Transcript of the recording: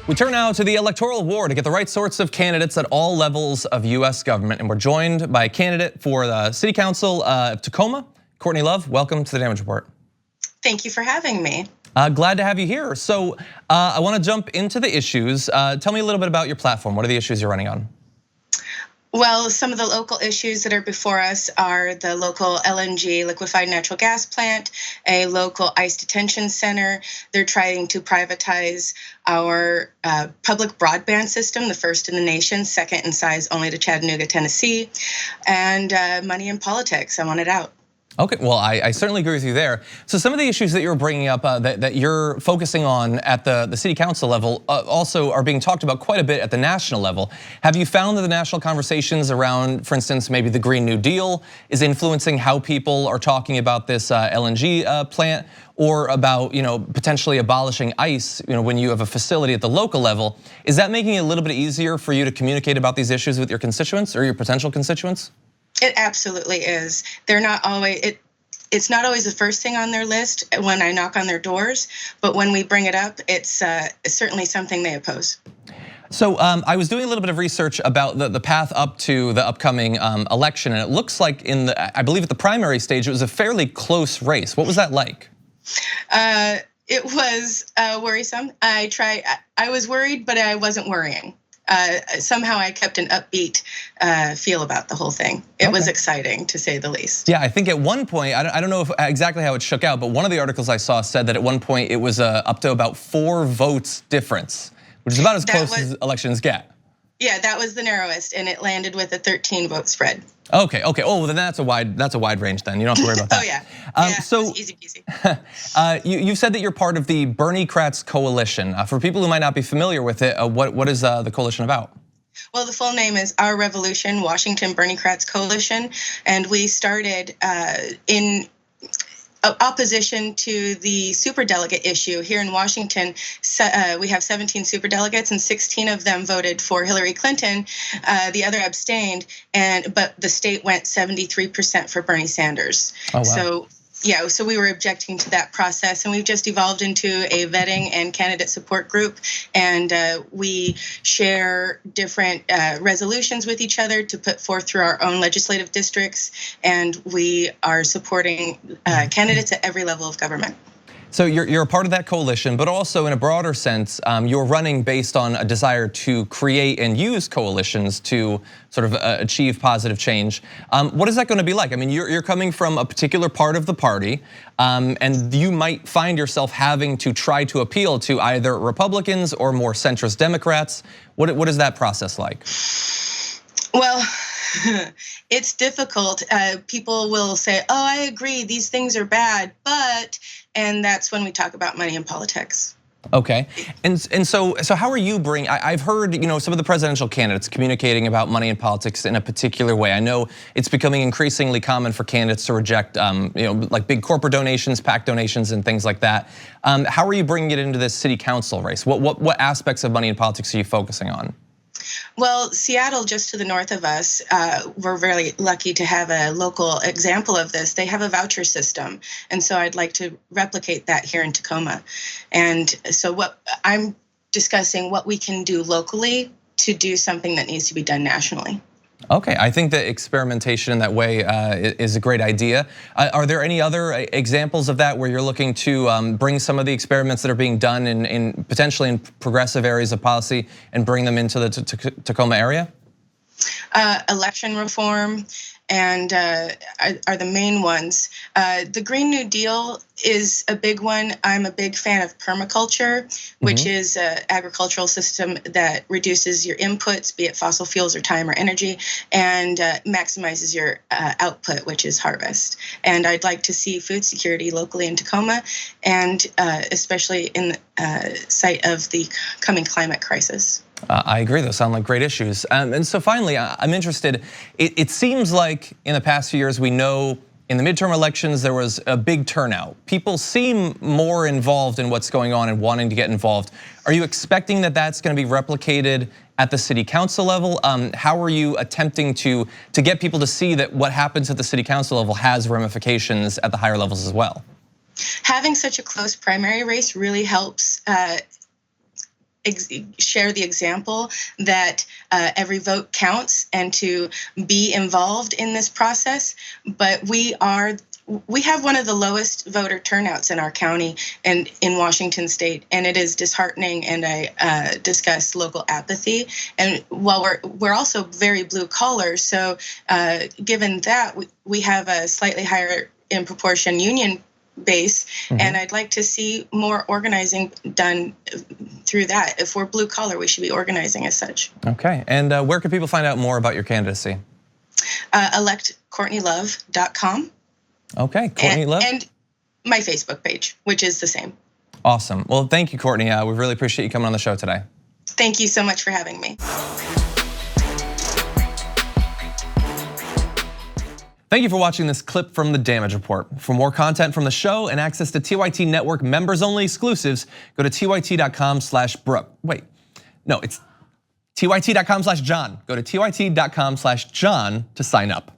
We turn now to the electoral war to get the right sorts of candidates at all levels of US government. And we're joined by a candidate for the City Council of Tacoma, Courtney Love. Welcome to the Damage Report. Thank you for having me. Glad to have you here. So I want to jump into the issues. Tell me a little bit about your platform. What are the issues you're running on? Well, some of the local issues that are before us are the local LNG, liquefied natural gas plant, a local ICE detention center. They're trying to privatize our public broadband system, the first in the nation, second in size only to Chattanooga, Tennessee, and money in politics. I want it out. Okay, well, I certainly agree with you there. So some of the issues that you're bringing up that you're focusing on at the city council level also are being talked about quite a bit at the national level. Have you found that the national conversations around, for instance, maybe the Green New Deal is influencing how people are talking about this LNG plant, or about potentially abolishing ICE when you have a facility at the local level? Is that making it a little bit easier for you to communicate about these issues with your constituents or your potential constituents? It absolutely is. They're not always, it's not always the first thing on their list when I knock on their doors, but when we bring it up, it's certainly something they oppose. So I was doing a little bit of research about the path up to the upcoming election, and it looks like I believe at the primary stage, it was a fairly close race. What was that like? It was worrisome. I was worried, but I wasn't worrying. Somehow I kept an upbeat feel about the whole thing. It was exciting, to say the least. Yeah, I think at one point, I don't know exactly how it shook out, but one of the articles I saw said that at one point it was up to about 4 votes difference, which is about as close as elections get. Yeah, that was the narrowest, and it landed with a 13-vote spread. Okay. Oh, well, then that's a wide range. Then you don't have to worry about that. Oh yeah. So easy peasy. You've said that you're part of the Berniecrat coalition. For people who might not be familiar with it, what is the coalition about? Well, the full name is Our Revolution, Washington Berniecrat Coalition, and we started in opposition to the superdelegate issue. Here in Washington, we have 17 superdelegates, and 16 of them voted for Hillary Clinton. The other abstained, but the state went 73% for Bernie Sanders. Oh, wow. So we were objecting to that process, and we've just evolved into a vetting and candidate support group, and we share different resolutions with each other to put forth through our own legislative districts, and we are supporting candidates at every level of government. So you're a part of that coalition, but also in a broader sense, you're running based on a desire to create and use coalitions to sort of achieve positive change. What is that going to be like? I mean, you're coming from a particular part of the party, and you might find yourself having to try to appeal to either Republicans or more centrist Democrats. What is that process like? Well, it's difficult. People will say, "Oh, I agree, these things are bad," and that's when we talk about money in politics. Okay, and so how are you bringing? I've heard some of the presidential candidates communicating about money in politics in a particular way. I know it's becoming increasingly common for candidates to reject like big corporate donations, PAC donations, and things like that. How are you bringing it into this city council race? What aspects of money in politics are you focusing on? Well, Seattle, just to the north of us, we're very lucky to have a local example of this. They have a voucher system, and so I'd like to replicate that here in Tacoma. And so I'm discussing what we can do locally to do something that needs to be done nationally. Okay, I think that experimentation in that way is a great idea. Are there any other examples of that where you're looking to bring some of the experiments that are being done in potentially in progressive areas of policy and bring them into the Tacoma area? Election reform and are the main ones. The Green New Deal is a big one. I'm a big fan of permaculture, which is an agricultural system that reduces your inputs, be it fossil fuels or time or energy, and maximizes your output, which is harvest. And I'd like to see food security locally in Tacoma, and especially in sight of the coming climate crisis. I agree, those sound like great issues. And so finally, I'm interested, it seems like in the past few years, we know in the midterm elections, there was a big turnout. People seem more involved in what's going on and wanting to get involved. Are you expecting that that's gonna be replicated at the city council level? How are you attempting to get people to see that what happens at the city council level has ramifications at the higher levels as well? Having such a close primary race really helps share the example that every vote counts and to be involved in this process. But we have one of the lowest voter turnouts in our county and in Washington state, and it is disheartening. And I discuss local apathy. And while we're also very blue collar, so given that we have a slightly higher in proportion union base, and I'd like to see more organizing done through that. If we're blue collar, we should be organizing as such. Okay, and where can people find out more about your candidacy? electcourtneylove.com. Okay, Courtney Love. And my Facebook page, which is the same. Awesome. Well, thank you, Courtney. We really appreciate you coming on the show today. Thank you so much for having me. Thank you for watching this clip from the Damage Report. For more content from the show and access to TYT Network members-only exclusives, go to tyt.com/Brooke. Wait, no, it's tyt.com/John. Go to tyt.com/John to sign up.